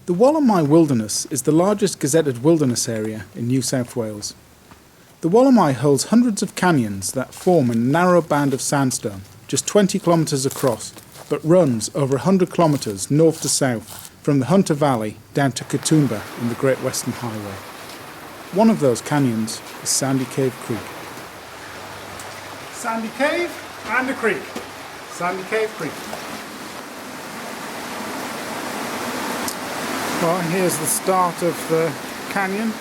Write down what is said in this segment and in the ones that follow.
The Wollemi Wilderness is the largest gazetted wilderness area in New South Wales. The Wollemi holds hundreds of canyons that form a narrow band of sandstone, just 20 kilometres across, but runs over 100 kilometres north to south from the Hunter Valley down to Katoomba in the Great Western Highway. One of those canyons is Sandy Cave Creek. Sandy Cave and a creek. Sandy Cave Creek. Well, here's the start of the canyon.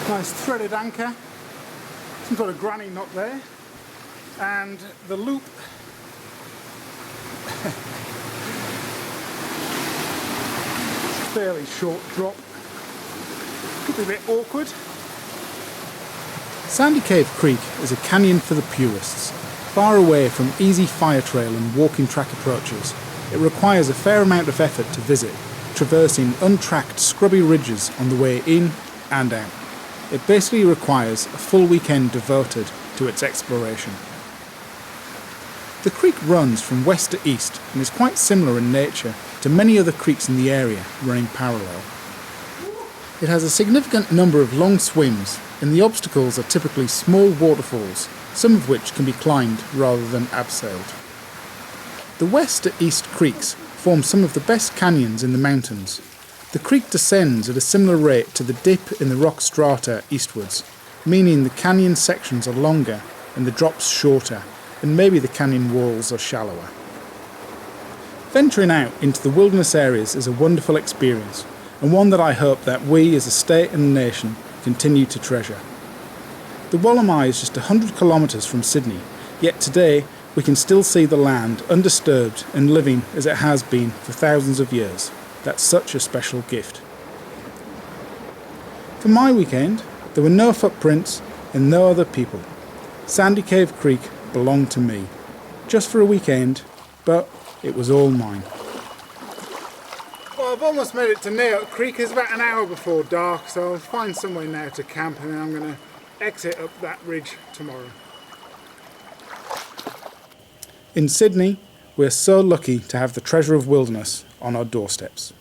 Nice threaded anchor. Some got a granny knot there. And the loop fairly short drop. Could be a bit awkward. Sandy Cave Creek is a canyon for the purists. Far away from easy fire trail and walking track approaches, it requires a fair amount of effort to visit, traversing untracked scrubby ridges on the way in and out. It basically requires a full weekend devoted to its exploration. The creek runs from west to east and is quite similar in nature to many other creeks in the area running parallel. It has a significant number of long swims, and the obstacles are typically small waterfalls, some of which can be climbed rather than abseiled. The west to east creeks form some of the best canyons in the mountains. The creek descends at a similar rate to the dip in the rock strata eastwards, meaning the canyon sections are longer and the drops shorter, and maybe the canyon walls are shallower. Venturing out into the wilderness areas is a wonderful experience, and one that I hope that we as a state and a nation continue to treasure. The Wollemi is just 100 kilometres from Sydney, yet today we can still see the land undisturbed and living as it has been for thousands of years. That's such a special gift. For my weekend, there were no footprints and no other people. Sandy Cave Creek belonged to me, just for a weekend, but it was all mine. Well, I've almost made it to Neote Creek. It's about an hour before dark, so I'll find somewhere now to camp, and then I'm going to exit up that ridge tomorrow. In Sydney, we're so lucky to have the treasure of wilderness on our doorsteps.